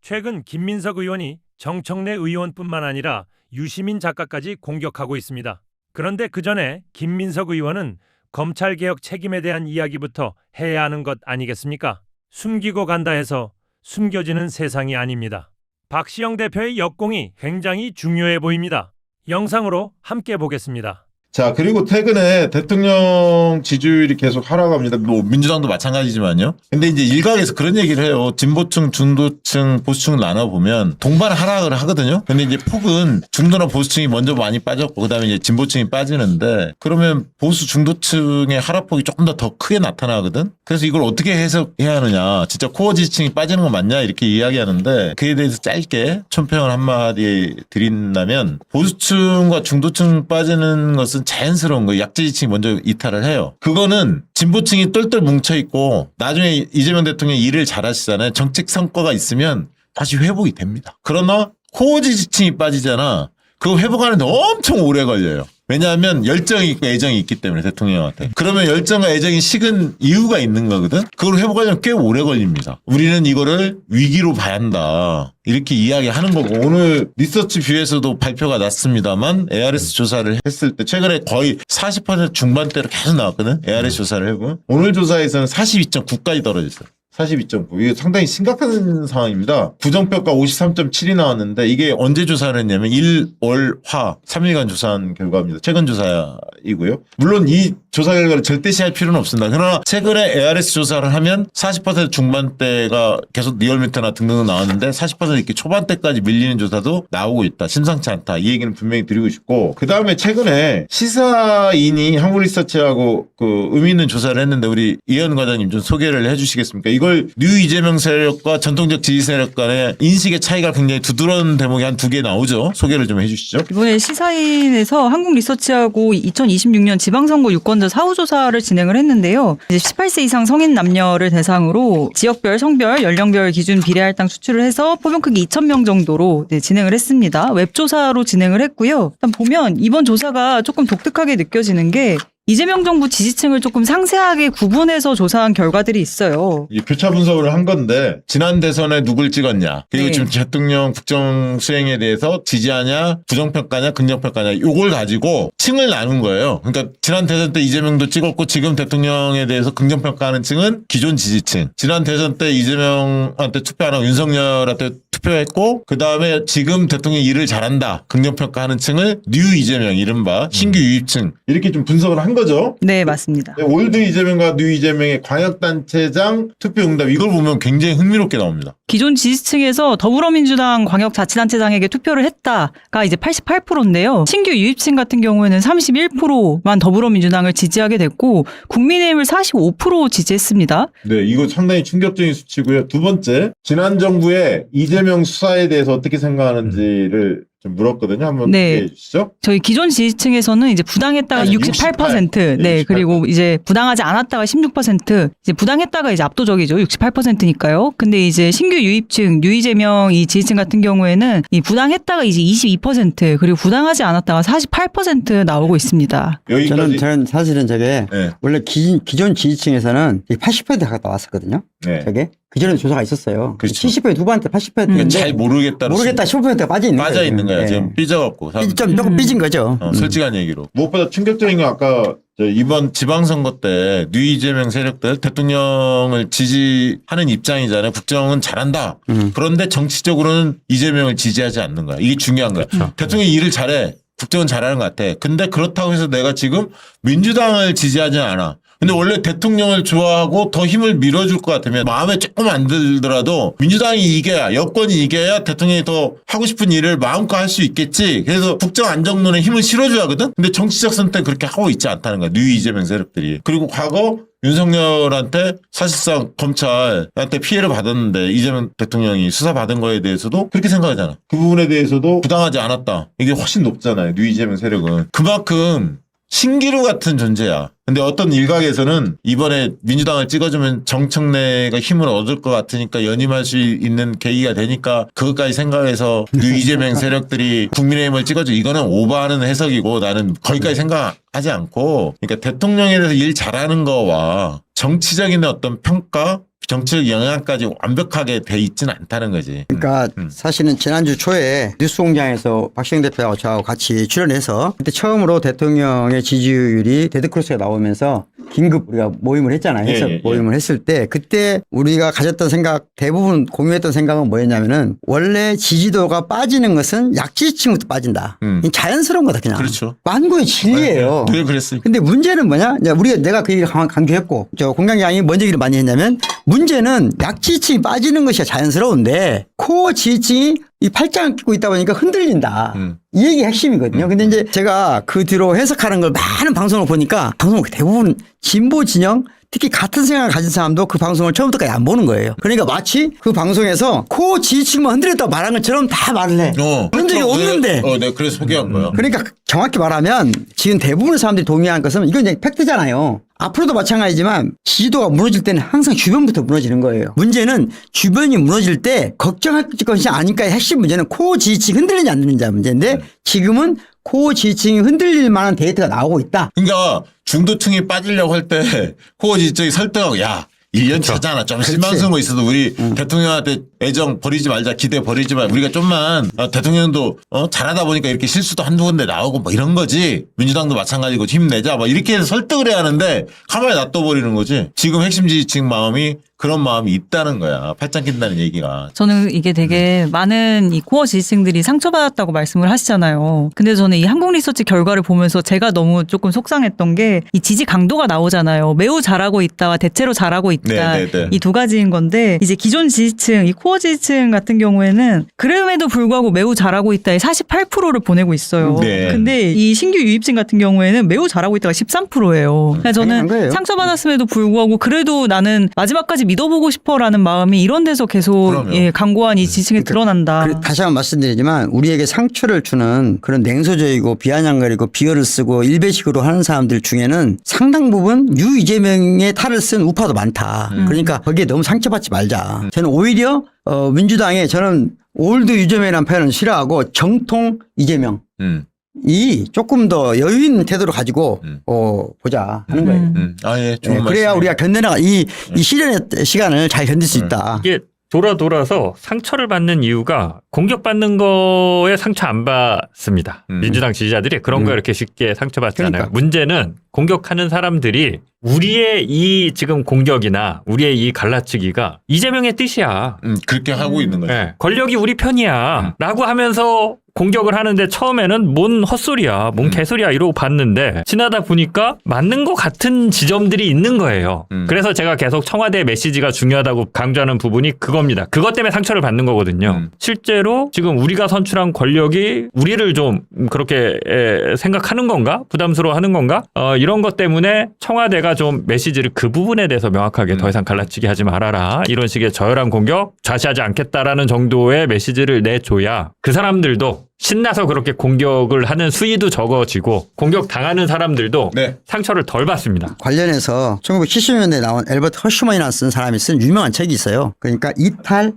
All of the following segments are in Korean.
최근 김민석 의원이 정청래 의원뿐만 아니라 유시민 작가까지 공격하고 있습니다. 그런데 그 전에 김민석 의원은 검찰개혁 책임에 대한 이야기부터 해야 하는 것 아니겠습니까? 숨기고 간다 해서 숨겨지는 세상이 아닙니다. 박시영 대표의 역공이 굉장히 중요해 보입니다. 영상으로 함께 보겠습니다. 자, 그리고 최근에 대통령 지지율이 계속 하락합니다. 뭐 민주당도 마찬가지지만요. 근데 이제 일각에서 그런 얘기를 해요. 진보층, 중도층, 보수층을 나눠보면 동반 하락을 하거든요. 근데 이제 폭은 중도나 보수층이 먼저 많이 빠졌고 그다음에 이제 진보층이 빠지는데 그러면 보수 중도층의 하락폭이 조금 더 크게 나타나거든. 그래서 이걸 어떻게 해석해야 하느냐. 진짜 코어 지지층이 빠지는 거 맞냐 이렇게 이야기하는데 그에 대해서 짧게 총평을 한마디 드린다면 보수층과 중도층 빠지는 것은 자연스러운 거예요. 약지지층이 먼저 이탈을 해요. 그거는 진보층이 똘똘 뭉쳐있고 나중에 이재명 대통령이 일을 잘하시잖아요. 정책 성과가 있으면 다시 회복이 됩니다. 그러나 코어 지지층이 빠지잖아. 그거 회복하는데 엄청 오래 걸려요. 왜냐하면 열정이 있고 애정이 있기 때문에 대통령한테. 그러면 열정과 애정이 식은 이유가 있는 거거든. 그걸 회복하려면 꽤 오래 걸립니다. 우리는 이거를 위기로 봐야 한다. 이렇게 이야기하는 거고 오늘 리서치 뷰에서도 발표가 났습니다만 ARS 조사를 했을 때 최근에 거의 40% 중반대로 계속 나왔거든. ARS 조사를 해보면 오늘 조사에서는 42.9까지 떨어졌어요. 42.9. 이게 상당히 심각한 상황입니다. 부정평가 53.7이 나왔는데 이게 언제 조사를 했냐면 1, 월, 화 3일간 조사한 결과입니다. 최근 조사이고요. 물론 이 조사 결과를 절대시할 필요는 없습니다. 그러나 최근에 ARS 조사를 하면 40% 중반대가 계속 리얼미터나 등등 나왔는데 40% 이렇게 초반대까지 밀리는 조사도 나오고 있다. 심상치 않다. 이 얘기는 분명히 드리고 싶고 그 다음에 최근에 시사인이 한국리서치하고 그 의미 있는 조사를 했는데 우리 이현 과장님 좀 소개를 해주시겠습니까? 이걸 뉴 이재명 세력과 전통적 지지 세력 간의 인식의 차이가 굉장히 두드러운 대목이 한 두 개 나오죠. 소개를 좀 해주시죠. 이번에 시사인에서 한국리서치하고 2026년 지방선거 유권자 사후조사를 진행을 했는데요. 이제 18세 이상 성인 남녀를 대상으로 지역별, 성별, 연령별 기준 비례할당 추출을 해서 포용 크기 2,000명 정도로 진행을 했습니다. 웹조사로 진행을 했고요. 일단 보면 이번 조사가 조금 독특하게 느껴지는 게 이재명 정부 지지층을 조금 상세하게 구분해서 조사한 결과들이 있어요. 이 표차 분석을 한 건데 지난 대선에 누굴 찍었냐 그리고 네. 지금 대통령 국정 수행에 대해서 지지하냐 부정평가냐 긍정평가냐 요걸 가지고 층을 나눈 거예요. 그러니까 지난 대선 때 이재명도 찍었고 지금 대통령에 대해서 긍정평가하는 층은 기존 지지층. 지난 대선 때 이재명한테 투표 안 하고 윤석열한테 투표했고 그다음에 지금 대통령이 일을 잘한다 긍정평가하는 층을 뉴 이재명 이른바 신규 유입층 이렇게 좀 분석을 한 거죠. 네, 맞습니다. 올드 이재명과 뉴 이재명의 광역단체장 투표응답 이걸 보면 굉장히 흥미롭게 나옵니다. 기존 지지층에서 더불어민주당 광역자치단체장에게 투표를 했다가 이제 88%인데요. 신규 유입층 같은 경우에는 31%만 더불어민주당을 지지하게 됐고 국민의힘을 45% 지지했습니다. 네, 이거 상당히 충격적인 수치고요. 두 번째, 지난 정부의 이재명 수사에 대해서 어떻게 생각하는지를 좀 물었거든요. 한번 네. 얘기해 주시죠. 저희 기존 지지층에서는 이제 부당했다가 68%, 네, 68. 그리고 이제 부당하지 않았다가 16%, 이제 부당했다가 이제 압도적이죠. 68%니까요. 근데 이제 신규 유입층, 뉴 이재명 이 지지층 같은 경우에는 이 부당했다가 이제 22%, 그리고 부당하지 않았다가 48% 나오고 있습니다. 여기까지. 저는 사실은 저게 네. 원래 기존 지지층에서는 80% 가까이 나왔었거든요. 네. 저게 그전에 조사가 있었어요. 그렇죠. 70% 후반대 80%인데 잘 모르겠다 15%가 빠져 있는 거예요. 지금 삐져갖고 좀 조금 삐진 거죠. 솔직한 얘기로 무엇보다 충격적인 건 아까 이번 지방선거 때 뉴 이재명 세력들 대통령을 지지하는 입장이잖아요. 국정은 잘한다. 그런데 정치적으로는 이재명을 지지하지 않는 거야. 이게 중요한 거야. 대통령이 일을 잘해. 국정은 잘하는 것 같아. 근데 그렇다고 해서 내가 지금 민주당을 지지하지 않아. 근데 원래 대통령을 좋아하고 더 힘을 밀어줄 것 같으면 마음에 조금 안 들더라도 민주당이 이겨야 여권이 이겨야 대통령이 더 하고 싶은 일을 마음껏 할 수 있겠지. 그래서 국정 안정론에 힘을 실어줘야 하거든. 근데 정치적 선택 그렇게 하고 있지 않다는 거야. 뉴 이재명 세력들이. 그리고 과거 윤석열한테 사실상 검찰한테 피해를 받았는데 이재명 대통령이 수사받은 거에 대해서도 그렇게 생각하잖아. 그 부분에 대해서도 부당하지 않았다. 이게 훨씬 높잖아요. 뉴 이재명 세력은. 그만큼 신기루 같은 존재야. 근데 어떤 일각에서는 이번에 민주당을 찍어주면 정청래가 힘을 얻을 것 같으니까 연임할 수 있는 계기가 되니까 그것까지 생각해서 뉴 이재명 세력들이 국민의힘을 찍어줘. 이거는 오버하는 해석이고 나는 거기까지 생각하지 않고 그러니까 대통령에 대해서 일 잘하는 거와 정치적인 어떤 평가 정치적 영향까지 완벽하게 돼 있지는 않다는 거지. 그러니까 사실은 지난주 초에 뉴스공장에서 박시영 대표하고 저하고 같이 출연해서 그때 처음으로 대통령의 지지율이 데드크로스가 나오면서 긴급 우리가 모임을 했잖아요. 해서 예. 모임을 했을 때 그때 우리가 가졌던 생각 대부분 공유했던 생각은 뭐였냐면은 원래 지지도가 빠지는 것은 약지지층부터 빠진다. 이 자연스러운 거다 그냥. 그렇죠. 만고의 진리예요. 늘 그랬어요. 근데 문제는 뭐냐? 이제 내가 그 얘기를 강조했고 저 공장장이 뭔 얘기를 많이 했냐면 문제는 약지층이 빠지는 것이 자연스러운데 코어 지지층이 이 팔짱을 끼고 있다 보니까 흔들린다. 이 얘기 핵심이거든요. 근데 이제 제가 그 뒤로 해석하는 걸 많은 방송을 보니까 방송을 대부분 진보 진영 특히 같은 생각을 가진 사람도 그 방송을 처음부터까지 안 보는 거예요. 그러니까 마치 그 방송에서 코어 지지층만 흔들렸다고 말한 것처럼 다 말을 해. 그런 적이 없는데. 네, 그래서 소개한 거야. 그러니까 정확히 말하면 지금 대부분의 사람들이 동의하는 것은 이건 이제 팩트잖아요. 앞으로도 마찬가지지만 지지도가 무너질 때는 항상 주변부터 무너지는 거예요. 문제는 주변이 무너질 때 걱정할 것이 아닐까의 핵심 문제는 코어 지지층이 흔들리지 않는지 문제인데 지금은 코어 지지층이 흔들릴 만한 데이터가 나오고 있다. 그러니까 중도층이 빠지려고 할 때 코어 지지층이 설득하고 야 1년 차잖아. 좀 실망스러운 거 있어도 우리 대통령한테 애정 버리지 말자. 기대 버리지 말자. 우리가 좀만 대통령도 잘하다 보니까 이렇게 실수도 한두 군데 나오고 뭐 이런 거지. 민주당도 마찬가지고 힘내자. 뭐 이렇게 해서 설득을 해야 하는데 가만히 놔둬버리는 거지. 지금 핵심 지지층 마음이 그런 마음이 있다는 거야. 팔짱 낀다는 얘기가. 저는 이게 되게 많은 이 코어 지지층들이 상처받았다고 말씀을 하시잖아요. 근데 저는 이 한국 리서치 결과를 보면서 제가 너무 조금 속상했던 게 이 지지 강도가 나오잖아요. 매우 잘하고 있다와 대체로 잘하고 있다. 네. 이 두 가지인 건데 이제 기존 지지층, 이 코어 지지층 같은 경우에는 그럼에도 불구하고 매우 잘하고 있다에 48%를 보내고 있어요. 네. 근데 이 신규 유입층 같은 경우에는 매우 잘하고 있다가 13%예요. 그러니까 당연한 거예요. 저는 상처받았음에도 불구하고 그래도 나는 마지막까지 믿어보고 싶어라는 마음이 이런 데서 계속 그럼요. 강고한 이 지층에 드러난다. 다시 한번 말씀드리지만 우리에게 상처를 주는 그런 냉소적이고 비아냥거리고 비열을 쓰고 일배식으로 하는 사람들 중에는 상당 부분 유 이재명의 탈을 쓴 우파도 많다. 그러니까 거기에 너무 상처받지 말자. 저는 오히려 민주당에 저는 올드 이재명이라는 표현은 싫어하고 정통 이재명. 이 조금 더 여유 있는 태도를 가지고 보자 하는 거예요. 예, 좋은 네, 그래야 말씀이에요. 우리가 견뎌나가 이 시련의 시간을 잘 견딜 수 있다. 이게 돌아서 상처를 받는 이유가 공격받는 거에 상처 안 받습니다. 민주당 지지자들이 그런 거에 이렇게 쉽게 상처받지 않아요. 그러니까. 문제는 공격하는 사람들이 우리의 이 지금 공격이나 우리의 이 갈라치기가 이재명의 뜻이야. 그렇게 하고 있는 거죠. 네, 권력이 우리 편이야. 라고 하면서 공격을 하는데 처음에는 뭔 헛소리야, 뭔 개소리야 이러고 봤는데 지나다 보니까 맞는 것 같은 지점들이 있는 거예요. 그래서 제가 계속 청와대 메시지가 중요하다고 강조하는 부분이 그겁니다. 그것 때문에 상처를 받는 거거든요. 실제로 지금 우리가 선출한 권력이 우리를 좀 그렇게 생각하는 건가? 부담스러워하는 건가? 이런 것 때문에 청와대가 좀 메시지를 그 부분에 대해서 명확하게 더 이상 갈라치기 하지 말아라. 이런 식의 저열한 공격 좌시하지 않겠다라는 정도의 메시지를 내줘야 그 사람들도 신나서 그렇게 공격을 하는 수위도 적어지고 공격 당하는 사람들도 네. 상처를 덜 받습니다. 관련해서 1970년대에 나온 엘버트 허슈먼이라는 쓴 사람이 쓴 유명한 책이 있어요. 그러니까 이탈,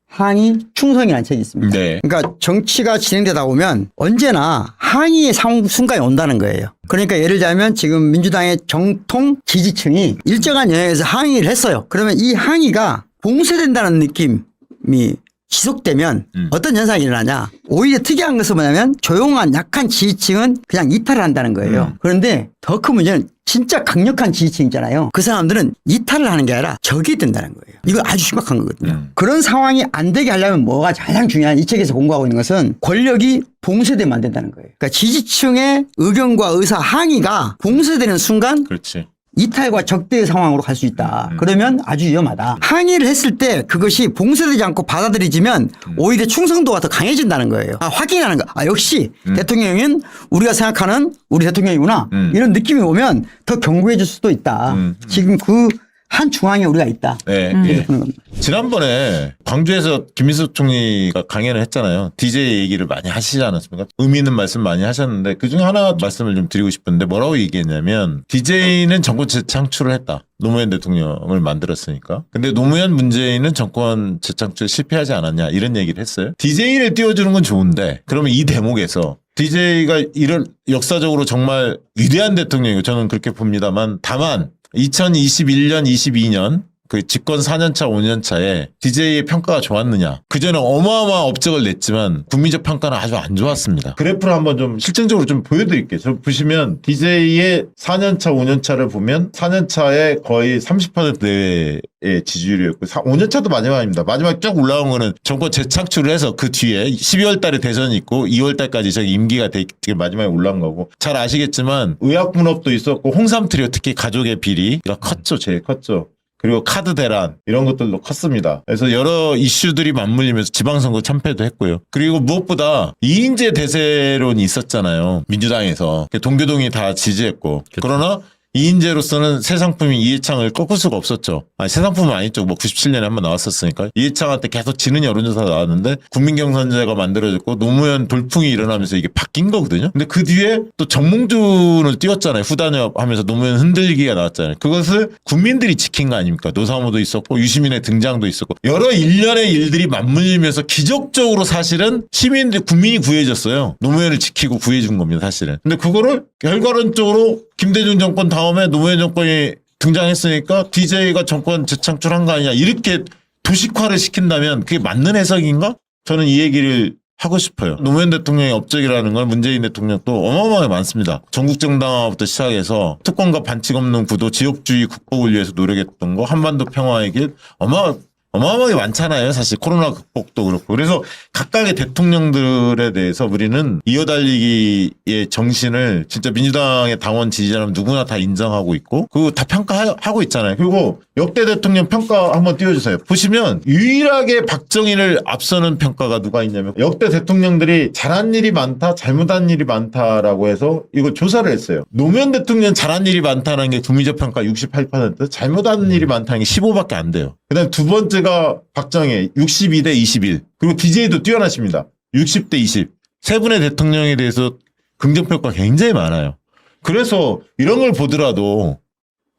항의, 충성이라는 책이 있습니다. 네. 그러니까 정치가 진행되다 보면 언제나 항의의 순간이 온다는 거예요. 그러니까 예를 들자면 지금 민주당의 정통 지지층이 일정한 영역에서 항의를 했어요. 그러면 이 항의가 봉쇄된다는 느낌이 지속되면 어떤 현상이 일어나냐. 오히려 특이한 것은 뭐냐면 조용한 약한 지지층은 그냥 이탈을 한다는 거예요. 그런데 더 큰 문제는 진짜 강력한 지지층 있잖아요. 그 사람들은 이탈을 하는 게 아니라 적이 된다는 거예요. 이거 아주 심각한 거거든요. 그런 상황이 안 되게 하려면 뭐가 가장 중요한 이 책에서 공부하고 있는 것은 권력이 봉쇄되면 안 된다는 거예요. 그러니까 지지층의 의견과 의사 항의가 봉쇄되는 순간 그렇지. 이탈과 적대의 상황으로 갈 수 있다. 그러면 아주 위험하다. 항의를 했을 때 그것이 봉쇄되지 않고 받아들여지면 오히려 충성도가 더 강해진다는 거예요. 확인하는 거. 역시 대통령은 우리가 생각하는 우리 대통령이구나. 이런 느낌이 오면 더 견고해질 수도 있다. 지금 그 한 중앙에 우리가 있다. 네. 이렇게 보는 겁니다. 지난번에 광주에서 김민수 총리가 강연을 했잖아요. DJ 얘기를 많이 하시지 않았습니까? 의미 있는 말씀 많이 하셨는데 그중에 하나 말씀을 좀 드리고 싶은데 뭐라고 얘기했냐면 DJ는 정권 재창출을 했다. 노무현 대통령을 만들었으니까. 근데 노무현 문재인은 정권 재창출 실패하지 않았냐 이런 얘기를 했어요. DJ를 띄워주는 건 좋은데 그러면 이 대목에서 DJ가 이런 역사적으로 정말 위대한 대통령이고 저는 그렇게 봅니다만 다만 2021년, 22년 그 집권 4년차, 5년차에 DJ의 평가가 좋았느냐. 그전에 어마어마한 업적을 냈지만 국민적 평가는 아주 안 좋았습니다. 그래프를 한번 좀 실증적으로 좀 보여드릴게요. 저 보시면 DJ의 4년차, 5년차를 보면 4년차에 거의 30% 내외의 지지율이었고 5년차도 마지막입니다. 마지막 쭉 올라온 거는 정권 재창출을 해서 그 뒤에 12월 달에 대선이 있고 2월 달까지 저기 임기가 되게 마지막에 올라온 거고 잘 아시겠지만 의학분업도 있었고 홍삼 트리오 특히 가족의 비리가 컸죠. 제일 컸죠. 그리고 카드 대란 이런 것들도 컸습니다. 그래서 여러 이슈들이 맞물리면서 지방선거 참패도 했고요. 그리고 무엇보다 이인재 대세론이 있었잖아요. 민주당에서 동교동이 다 지지했고 그러나 이인재로서는 새 상품인 이해창을 꺾을 수가 없었죠. 아니, 새 상품은 아니죠. 뭐 97년에 한번 나왔었으니까. 이해창한테 계속 지는 여론조사가 나왔는데 국민경선제가 만들어졌고 노무현 돌풍이 일어나면서 이게 바뀐 거거든요. 근데 그 뒤에 또 정몽준을 띄웠잖아요. 후단협 하면서 노무현 흔들기가 나왔잖아요. 그것을 국민들이 지킨 거 아닙니까? 노사모도 있었고 유시민의 등장도 있었고 여러 일련의 일들이 맞물리면서 기적적으로 사실은 시민들 국민이 구해졌어요. 노무현을 지키고 구해준 겁니다. 사실은. 근데 그거를 결과론적으로 김대중 정권 다음에 노무현 정권이 등장했으니까 DJ가 정권 재창출한 거 아니냐 이렇게 도식화를 시킨다면 그게 맞는 해석인가? 저는 이 얘기를 하고 싶어요. 노무현 대통령의 업적이라는 건 문재인 대통령도 어마어마하게 많습니다. 전국정당화부터 시작해서 특권과 반칙 없는 구도, 지역주의 극복을 위해서 노력했던 거, 한반도 평화의 길 어마어마하게 많잖아요. 사실 코로나 극복도 그렇고. 그래서 각각의 대통령들에 대해서 우리는 이어달리기의 정신을 진짜 민주당의 당원 지지자라면 누구나 다 인정하고 있고 그거 다 평가하고 있잖아요. 그리고 역대 대통령 평가 한번 띄워주세요. 보시면 유일하게 박정희를 앞서는 평가가 누가 있냐면 역대 대통령들이 잘한 일이 많다, 잘못한 일이 많다라고 해서 이거 조사를 했어요. 노무현 대통령 잘한 일이 많다는 게 국민적 평가 68%, 잘못한 일이 많다는 게 15밖에 안 돼요. 그다음 두 번째가 박정희 62대 21. 그리고 DJ도 뛰어나십니다. 60대 20. 세 분의 대통령에 대해서 긍정평가 굉장히 많아요. 그래서 이런 걸 보더라도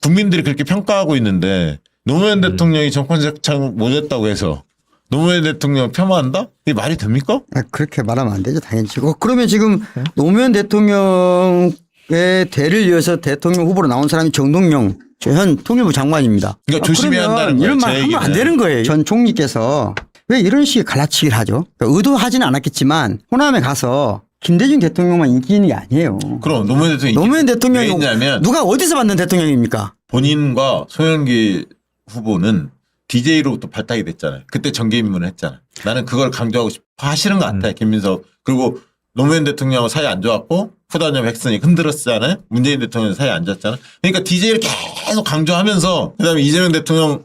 국민들이 그렇게 평가하고 있는데 노무현 대통령이 정권 재창 못했다고 해서 노무현 대통령 폄하한다? 이게 말이 됩니까? 그렇게 말하면 안 되죠. 당연히. 그러면 지금 노무현 대통령의 대를 이어서 대통령 후보로 나온 사람이 정동영 현 통일부 장관입니다. 그러니까 조심해야 한다는 거예요. 이런 말 하면 안 되는 거예요. 전 총리께서 왜 이런 식의 갈라치기를 하죠? 그러니까 의도하지는 않았겠지만 호남에 가서 김대중 대통령만 인기 있는 게 아니에요. 그럼 노무현 대통령이 왜 있냐면 누가 어디서 만든 대통령입니까? 본인과 송영길 후보는 DJ로부터 발탁이 됐잖아요. 그때 정계입문을 했잖아요. 나는 그걸 강조하고 싶어 하시는 것 같아요. 김민석. 그리고 노무현 대통령하고 사이 안 좋았고 후단협 핵선이 흔들었잖아요. 문재인 대통령 사이 안 좋았잖아. 그러니까 DJ를 계속 강조하면서 그다음에 이재명 대통령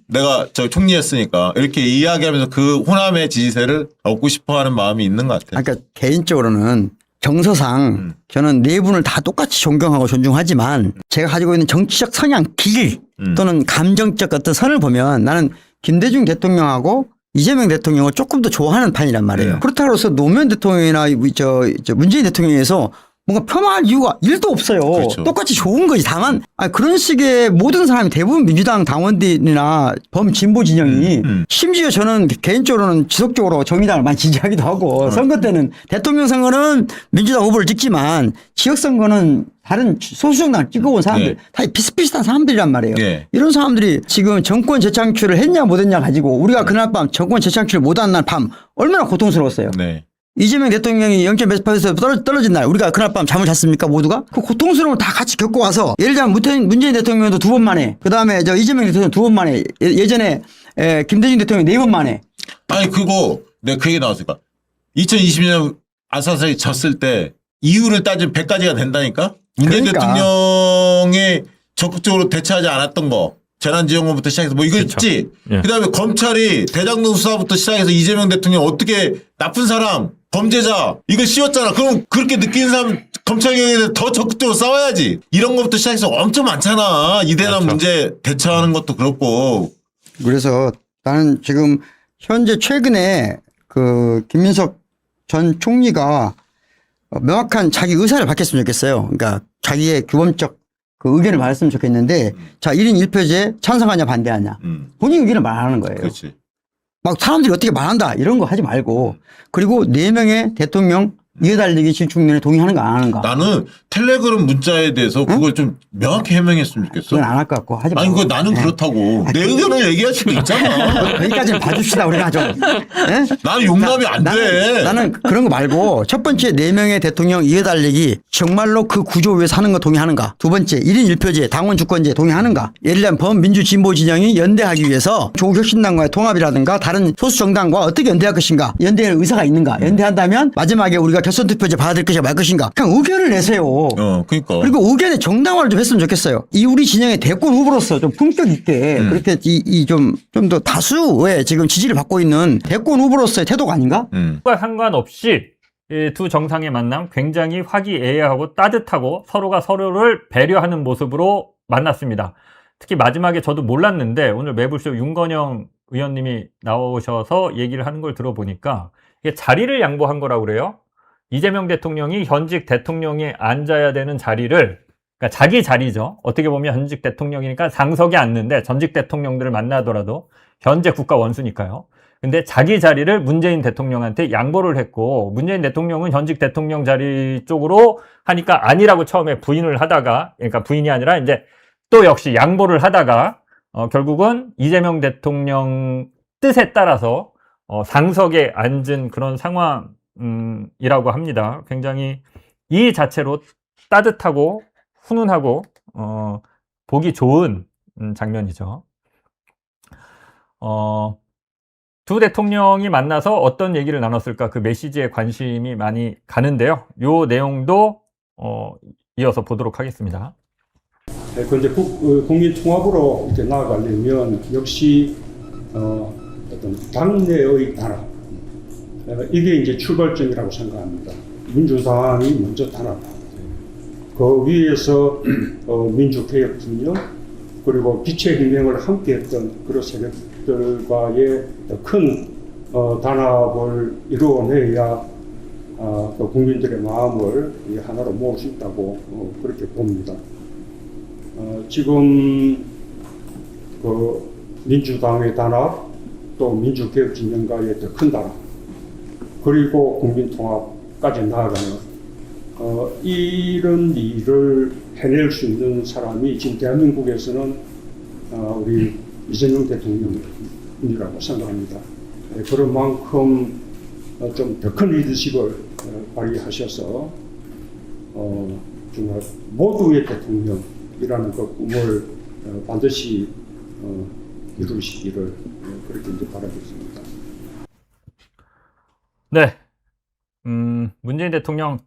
내가 저 총리였으니까 이렇게 이야기하면서 그 호남의 지지세를 얻고 싶어하는 마음이 있는 것 같아요. 그러니까 개인적으로는 정서상 저는 네 분을 다 똑같이 존경하고 존중하지만 제가 가지고 있는 정치적 성향 길 또는 감정적 어떤 선을 보면 나는 김대중 대통령하고 이재명 대통령을 조금 더 좋아하는 판이란 말이에요. 그렇다고 해서 노무현 대통령이나 문재인 대통령에서 뭔가 폄하할 이유가 1도 없어요. 그렇죠. 똑같이 좋은 거지. 다만 그런 식의 모든 사람이 대부분 민주당 당원들이나 범진보 진영이 심지어 저는 개인적으로는 지속적으로 정의당을 많이 지지하기도 하고 선거 때는 대통령 선거는 민주당 후보를 찍지만 지역 선거는 다른 소수정당을 찍어온 사람들 다 비슷비슷한 사람들이란 말이에요. 이런 사람들이 지금 정권 재창출을 했냐 못했냐 가지고 우리가 그날 밤 정권 재창출을 못한 날 밤 얼마나 고통스러웠어요. 이재명 대통령이 0.몇% 떨어진 날 우리가 그날 밤 잠을 잤습니까 모두가? 그 고통스러움을 다 같이 겪고 와서 예를 들면 문재인 대통령도 2번 만에 그다음에 이재명 대통령 2번 만에 예전에 김대중 대통령 4번 만에 아니 그거 내가 그 얘기 나왔으니까 2020년 아사히 졌을 때 이유를 따지면 100가지가 된다니까? 문재인 대통령이 적극적으로 대처하지 않았던 거 재난지원금부터 시작해서 뭐 이거 있지? 그다음에 검찰이 대장동 수사부터 시작해서 이재명 대통령 어떻게 나쁜 사람 범죄자 이거 씌웠잖아. 그럼 그렇게 느끼는 사람 검찰개혁에 대해서 더 적극적으로 싸워야지. 이런 것부터 시작해서 엄청 많잖아. 이대남 문제 대처하는 것도 그렇고. 그래서 나는 지금 현재 최근에 그 김민석 전 총리가 명확한 자기 의사를 밝혔으면 좋겠어요. 그러니까 자기의 규범적 그 의견을 말했으면 좋겠는데 자 1인 1표제 찬성하냐 반대하냐 본인 의견을 말하는 거예요. 그렇지. 막 사람들이 어떻게 말한다 이런 거 하지 말고 그리고 4명의 대통령 이해달리기 질충면에 동의하는 거 안 하는가? 나는 텔레그램 문자에 대해서 그걸 좀 명확히 해명했으면 좋겠어. 그건 안 할 것 같고 하지 마. 아니, 그거 나는 그렇다고. 내 의견을 얘기할 수도 있잖아. 거기까지는 봐줍시다 우리가 좀. 예? 나는 용납이 안 돼. 나는 그런 거 말고 첫 번째 4명의 대통령 이해달리기 정말로 그 구조 위에 사는 거 동의하는가? 두 번째 1인 1표제 당원 주권제 동의하는가? 예를 들면 범민주 진보 진영이 연대하기 위해서 조국혁신당과의 통합이라든가 다른 소수 정당과 어떻게 연대할 것인가? 연대할 의사가 있는가? 연대한다면 마지막에 우리가 결선 투표제 받아들일 것인가 말 것인가? 그냥 의견을 내세요. 그러니까. 그리고 의견의 정당화를 좀 했으면 좋겠어요. 이 우리 진영의 대권 후보로서 좀 품격 있게 그렇게 좀 더 다수의 지금 지지를 받고 있는 대권 후보로서의 태도가 아닌가? 과 상관없이 이 두 정상의 만남 굉장히 화기애애하고 따뜻하고 서로가 서로를 배려하는 모습으로 만났습니다. 특히 마지막에 저도 몰랐는데 오늘 매불쇼 윤건영 의원님이 나오셔서 얘기를 하는 걸 들어보니까 이게 자리를 양보한 거라고 그래요. 이재명 대통령이 현직 대통령이 앉아야 되는 자리를, 그러니까 자기 자리죠. 어떻게 보면 현직 대통령이니까 상석에 앉는데 전직 대통령들을 만나더라도 현재 국가 원수니까요. 근데 자기 자리를 문재인 대통령한테 양보를 했고, 문재인 대통령은 현직 대통령 자리 쪽으로 하니까 아니라고 처음에 부인을 하다가, 그러니까 부인이 아니라 이제 또 역시 양보를 하다가 결국은 이재명 대통령 뜻에 따라서 상석에 앉은 그런 상황이라고 합니다. 굉장히 이 자체로 따뜻하고 훈훈하고 보기 좋은 장면이죠. 두 대통령이 만나서 어떤 얘기를 나눴을까, 그 메시지에 관심이 많이 가는데요. 요 내용도 이어서 보도록 하겠습니다. 그런데 국민 통합으로 이렇게 나아가려면 역시 어떤 당내의 단합, 이게 이제 출발점이라고 생각합니다. 민주당이 먼저 단합, 그 위에서 민주개혁 진영, 그리고 빛의 혁명을 함께했던 그런 세력들과의 큰 단합을 이루어내야 국민들의 마음을 하나로 모을 수 있다고 그렇게 봅니다. 지금 그 민주당의 단합, 또 민주개혁 진영과의 더 큰 단합, 그리고 국민통합까지 나아가는 이런 일을 해낼 수 있는 사람이 지금 대한민국에서는 우리 이재명 대통령이라고 생각합니다. 그런 만큼 좀 더 큰 리더십을 발휘하셔서 정말 모두의 대통령이라는 그 꿈을 반드시 이루시기를 그렇게 이제 바라겠습니다. 네. 문재인 대통령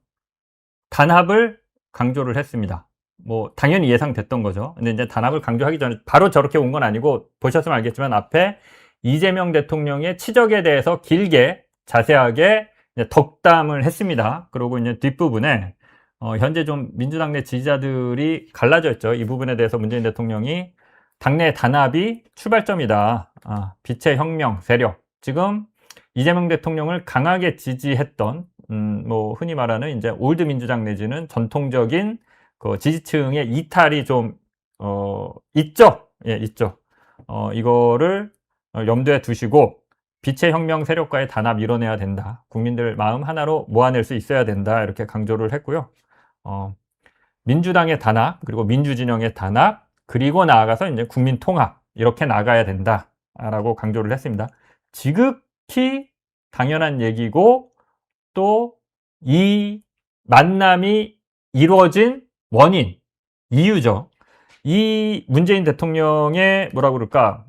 단합을 강조를 했습니다. 뭐 당연히 예상됐던 거죠. 근데 이제 단합을 강조하기 전에 바로 저렇게 온 건 아니고, 보셨으면 알겠지만 앞에 이재명 대통령의 치적에 대해서 길게 자세하게 이제 덕담을 했습니다. 그리고 이제 뒷부분에 현재 좀 민주당 내 지지자들이 갈라져 있죠. 이 부분에 대해서 문재인 대통령이 당내 단합이 출발점이다. 빛의 혁명 세력, 지금 이재명 대통령을 강하게 지지했던 뭐 흔히 말하는 이제 올드 민주당 내지는 전통적인 그 지지층의 이탈이 좀 있죠. 예, 있죠. 이거를 염두에 두시고 빛의 혁명 세력과의 단합 이뤄내야 된다. 국민들 마음 하나로 모아낼 수 있어야 된다. 이렇게 강조를 했고요. 민주당의 단합, 그리고 민주진영의 단합, 그리고 나아가서 이제 국민 통합, 이렇게 나가야 된다라고 강조를 했습니다. 지극히 당연한 얘기고, 또 이 만남이 이루어진 원인, 이유죠. 이 문재인 대통령의 뭐라고 그럴까,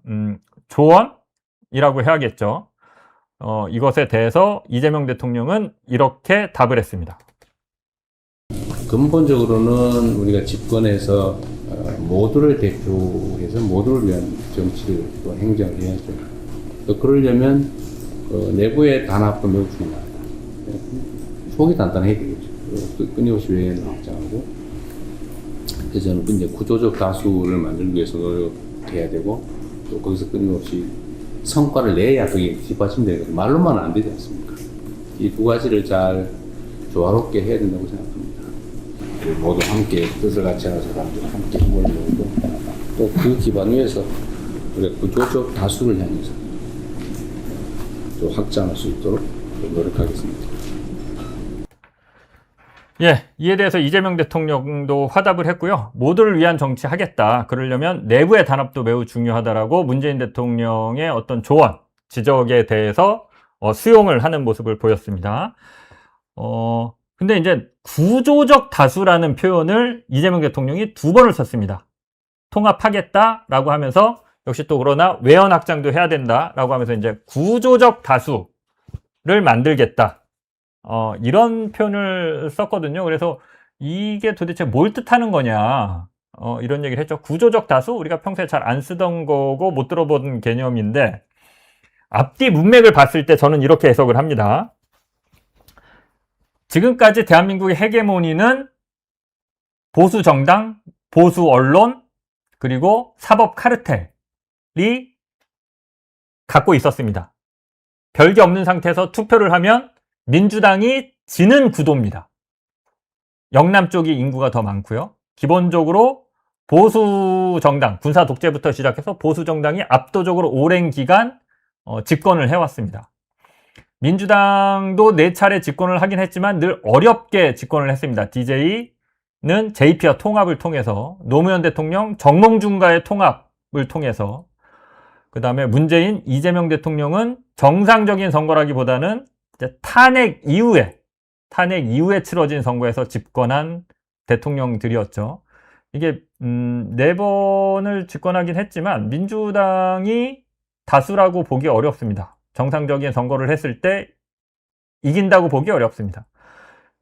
조언이라고 해야겠죠. 이것에 대해서 이재명 대통령은 이렇게 답을 했습니다. 근본적으로는 우리가 집권해서 모두를 대표해서 모두를 위한 정치를 또 행정을 해야죠. 또 그러려면 내부의 단합도 매우 중요하다. 속이 단단해야 되겠죠. 끊임없이 외연을 확장하고, 그래서 저는 이제 구조적 다수를 만들기 위해서 노력해야 되고, 또 거기서 끊임없이 성과를 내야 그게 뒷받침되는 거죠. 말로만 안 되지 않습니까? 이 두 가지를 잘 조화롭게 해야 된다고 생각합니다. 모두 함께 뜻을 같이 하는 사람들 함께 힘을 모으고, 또 그 기반 위에서 우리가 구조적 다수를 향해서 또 확장할 수 있도록 노력하겠습니다. 예, 이에 대해서 이재명 대통령도 화답을 했고요. 모두를 위한 정치 하겠다. 그러려면 내부의 단합도 매우 중요하다라고 문재인 대통령의 어떤 조언, 지적에 대해서 수용을 하는 모습을 보였습니다. 근데 이제 구조적 다수라는 표현을 이재명 대통령이 2번을 썼습니다. 통합하겠다라고 하면서 역시 또 그러나 외연 확장도 해야 된다라고 하면서 이제 구조적 다수를 만들겠다. 이런 표현을 썼거든요. 그래서 이게 도대체 뭘 뜻하는 거냐. 이런 얘기를 했죠. 구조적 다수 우리가 평소에 잘 안 쓰던 거고 못 들어본 개념인데 앞뒤 문맥을 봤을 때 저는 이렇게 해석을 합니다. 지금까지 대한민국의 헤게모니는 보수 정당, 보수 언론, 그리고 사법 카르텔이 갖고 있었습니다. 별게 없는 상태에서 투표를 하면 민주당이 지는 구도입니다. 영남 쪽이 인구가 더 많고요. 기본적으로 보수 정당, 군사 독재부터 시작해서 보수 정당이 압도적으로 오랜 기간 집권을 해왔습니다. 민주당도 4차례 집권을 하긴 했지만 늘 어렵게 집권을 했습니다. DJ는 JP와 통합을 통해서, 노무현 대통령 정몽준과의 통합을 통해서, 그 다음에 문재인, 이재명 대통령은 정상적인 선거라기보다는 이제 탄핵 이후에 치러진 선거에서 집권한 대통령들이었죠. 이게 4번을 집권하긴 했지만 민주당이 다수라고 보기 어렵습니다. 정상적인 선거를 했을 때 이긴다고 보기 어렵습니다.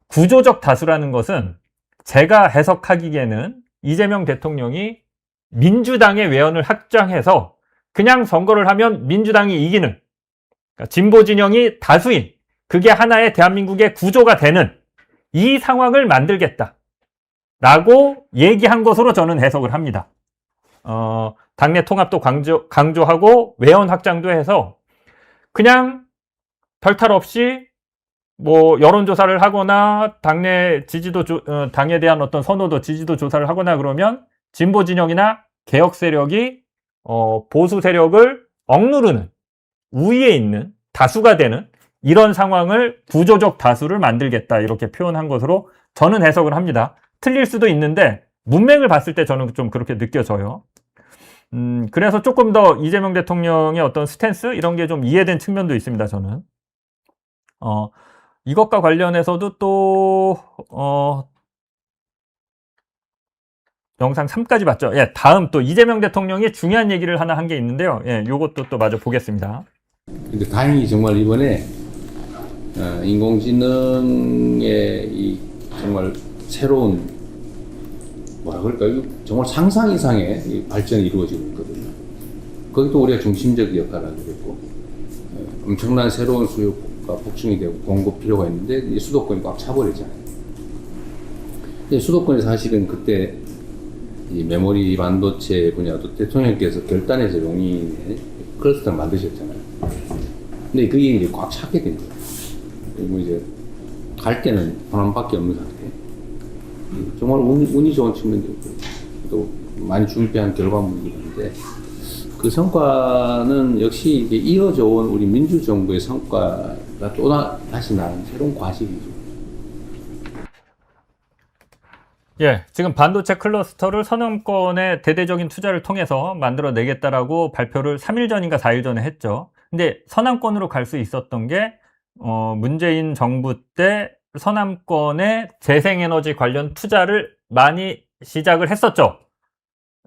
구조적 다수라는 것은 제가 해석하기에는 이재명 대통령이 민주당의 외연을 확장해서 그냥 선거를 하면 민주당이 이기는, 그러니까 진보 진영이 다수인, 그게 하나의 대한민국의 구조가 되는 이 상황을 만들겠다 라고 얘기한 것으로 저는 해석을 합니다. 당내 통합도 강조하고 외연 확장도 해서 그냥 별탈 없이 뭐 여론조사를 하거나 당내 지지도 당에 대한 어떤 선호도, 지지도 조사를 하거나 그러면 진보 진영이나 개혁 세력이 보수 세력을 억누르는, 우위에 있는, 다수가 되는 이런 상황을 구조적 다수를 만들겠다 이렇게 표현한 것으로 저는 해석을 합니다. 틀릴 수도 있는데 문맥을 봤을 때 저는 좀 그렇게 느껴져요. 그래서 조금 더 이재명 대통령의 어떤 스탠스 이런 게 좀 이해된 측면도 있습니다. 저는 이것과 관련해서도 또 영상 3까지 봤죠. 예, 다음 또 이재명 대통령이 중요한 얘기를 하나 한 게 있는데요. 예, 요것도 또 마저 보겠습니다. 근데 다행히 정말 이번에 인공지능의 이 정말 새로운 뭐라 그럴까요? 이거 정말 상상 이상의 이 발전이 이루어지고 있거든요. 거기도 우리가 중심적 역할을 하게 됐고 엄청난 새로운 수요가 폭증이 되고 공급 필요가 있는데 이 수도권이 꽉 차버리잖아요. 근데 수도권이 사실은 그때 이 메모리 반도체 분야도 대통령께서 결단해서 용인에 클러스터를 만드셨잖아요. 근데 그게 이제 꽉 차게 된 거예요. 그리고 이제 갈 때는 호남밖에 없는 상태. 정말 운이 좋은 측면도 있고 또 많이 준비한 결과물이긴 한데 그 성과는 역시 이게 이어져 온 우리 민주정부의 성과가 또 다시 나는 새로운 과실이죠. 예, 지금 반도체 클러스터를 서남권의 대대적인 투자를 통해서 만들어내겠다라고 발표를 3일 전인가 4일 전에 했죠. 근데 서남권으로 갈 수 있었던 게 문재인 정부 때 서남권의 재생에너지 관련 투자를 많이 시작을 했었죠.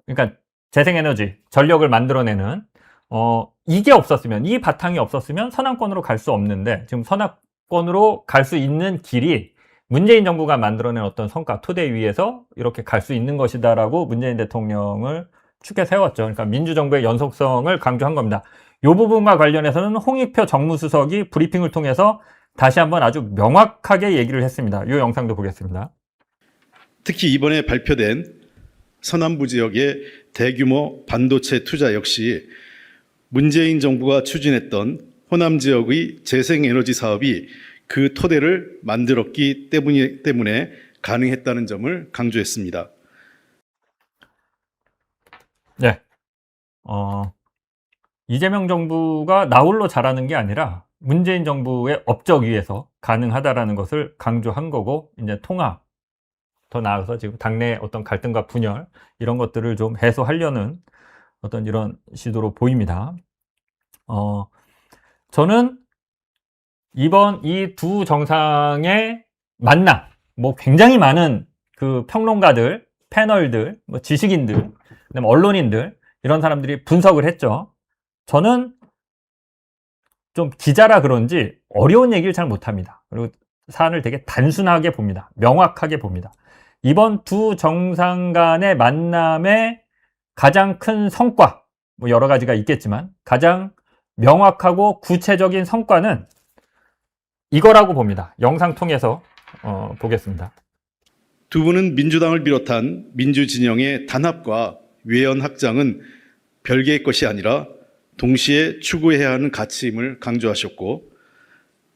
그러니까 재생에너지, 전력을 만들어내는 이게 없었으면, 이 바탕이 없었으면 서남권으로 갈 수 없는데 지금 서남권으로 갈 수 있는 길이 문재인 정부가 만들어낸 어떤 성과, 토대 위에서 이렇게 갈 수 있는 것이다라고 문재인 대통령을 축에 세웠죠. 그러니까 민주정부의 연속성을 강조한 겁니다. 이 부분과 관련해서는 홍익표 정무수석이 브리핑을 통해서 다시 한번 아주 명확하게 얘기를 했습니다. 이 영상도 보겠습니다. 특히 이번에 발표된 서남부 지역의 대규모 반도체 투자 역시 문재인 정부가 추진했던 호남 지역의 재생에너지 사업이 그 토대를 만들었기 때문에 가능했다는 점을 강조했습니다. 네. 이재명 정부가 나홀로 잘하는 게 아니라 문재인 정부의 업적 위에서 가능하다라는 것을 강조한 거고, 이제 통합, 더 나아가서 지금 당내 어떤 갈등과 분열 이런 것들을 좀 해소하려는 어떤 이런 시도로 보입니다. 저는 이번 이 두 정상의 만남, 뭐 굉장히 많은 그 평론가들, 패널들, 뭐 지식인들, 그다음에 언론인들 이런 사람들이 분석을 했죠. 저는 좀 기자라 그런지 어려운 얘기를 잘 못합니다. 그리고 사안을 되게 단순하게 봅니다. 명확하게 봅니다. 이번 두 정상 간의 만남의 가장 큰 성과, 뭐 여러 가지가 있겠지만 가장 명확하고 구체적인 성과는 이거라고 봅니다. 영상 통해서 보겠습니다. 두 분은 민주당을 비롯한 민주진영의 단합과 외연 확장은 별개의 것이 아니라 동시에 추구해야 하는 가치임을 강조하셨고,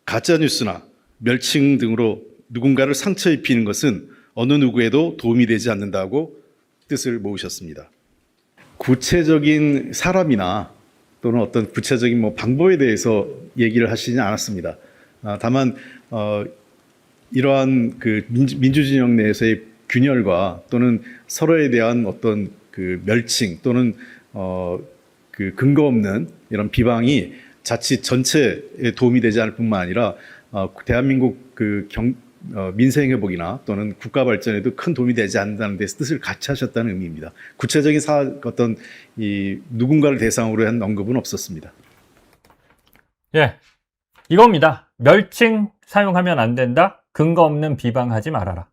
가짜뉴스나 멸칭 등으로 누군가를 상처 입히는 것은 어느 누구에도 도움이 되지 않는다고 뜻을 모으셨습니다. 구체적인 사람이나 또는 어떤 구체적인 뭐 방법에 대해서 얘기를 하시지 않았습니다. 다만 이러한 그 민주진영 내에서의 균열과 또는 서로에 대한 어떤 그 멸칭 또는 그 근거 없는 이런 비방이 자칫 전체에 도움이 되지 않을 뿐만 아니라 대한민국 그 민생 회복이나 또는 국가 발전에도 큰 도움이 되지 않는다는 데서 뜻을 같이 하셨다는 의미입니다. 구체적인 어떤 이 누군가를 대상으로 한 언급은 없었습니다. 예, 이겁니다. 멸칭 사용하면 안 된다. 근거 없는 비방하지 말아라.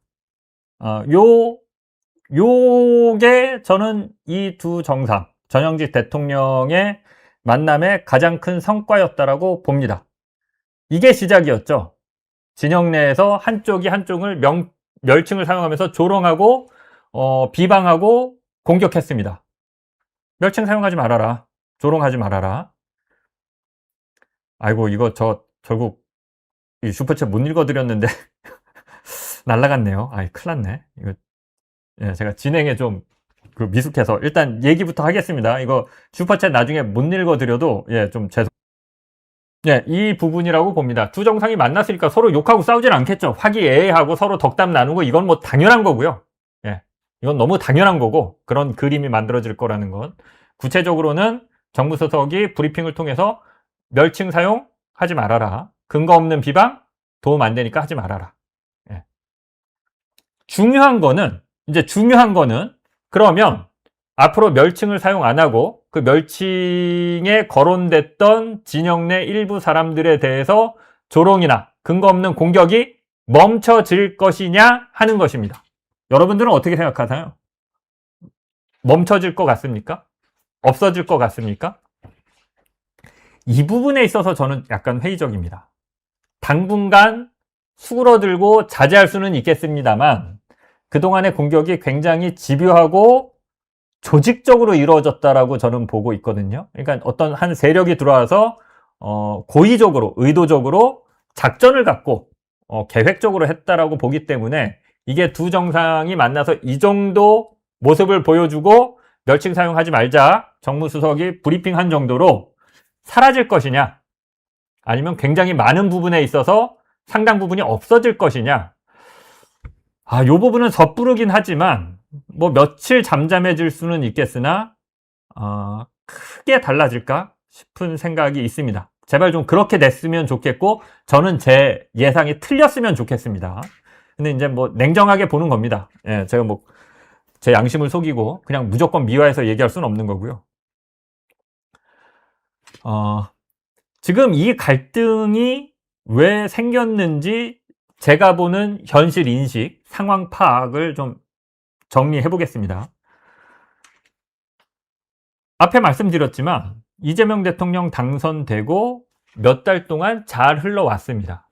요게 저는 이 두 정상, 전형직 대통령의 만남의 가장 큰 성과였다라고 봅니다. 이게 시작이었죠. 진영 내에서 한쪽이 한쪽을 멸칭을 사용하면서 조롱하고 비방하고 공격했습니다. 멸칭 사용하지 말아라. 조롱하지 말아라. 아이고, 이거 결국 이 슈퍼챗 못 읽어드렸는데 날라갔네요. 아이, 큰일 났네. 이거 예, 제가 진행에 좀 미숙해서 일단 얘기부터 하겠습니다. 이거 슈퍼챗 나중에 못 읽어드려도 예, 좀 예, 이 부분이라고 봅니다. 두 정상이 만났으니까 서로 욕하고 싸우진 않겠죠. 화기애애하고 서로 덕담 나누고 이건 뭐 당연한 거고요. 예, 이건 너무 당연한 거고 그런 그림이 만들어질 거라는 건. 구체적으로는 정무수석이 브리핑을 통해서 멸칭 사용하지 말아라. 근거 없는 비방 도움 안 되니까 하지 말아라. 예. 중요한 거는 그러면 앞으로 멸칭을 사용 안 하고 그 멸칭에 거론됐던 진영 내 일부 사람들에 대해서 조롱이나 근거 없는 공격이 멈춰질 것이냐 하는 것입니다. 여러분들은 어떻게 생각하나요? 멈춰질 것 같습니까? 없어질 것 같습니까? 이 부분에 있어서 저는 약간 회의적입니다. 당분간 수그러들고 자제할 수는 있겠습니다만 그동안의 공격이 굉장히 집요하고 조직적으로 이루어졌다라고 저는 보고 있거든요. 그러니까 어떤 한 세력이 들어와서 고의적으로, 의도적으로 작전을 갖고 계획적으로 했다라고 보기 때문에 이게 두 정상이 만나서 이 정도 모습을 보여주고 멸칭 사용하지 말자 정무수석이 브리핑한 정도로 사라질 것이냐 아니면 굉장히 많은 부분에 있어서 상당 부분이 없어질 것이냐. 이 부분은 섣부르긴 하지만 뭐 며칠 잠잠해질 수는 있겠으나 크게 달라질까 싶은 생각이 있습니다. 제발 좀 그렇게 됐으면 좋겠고 저는 제 예상이 틀렸으면 좋겠습니다. 근데 이제 뭐 냉정하게 보는 겁니다. 예, 제가 뭐 제 양심을 속이고 그냥 무조건 미화해서 얘기할 수는 없는 거고요. 지금 이 갈등이 왜 생겼는지 제가 보는 현실 인식, 상황 파악을 좀 정리해 보겠습니다. 앞에 말씀드렸지만 이재명 대통령 당선되고 몇 달 동안 잘 흘러왔습니다.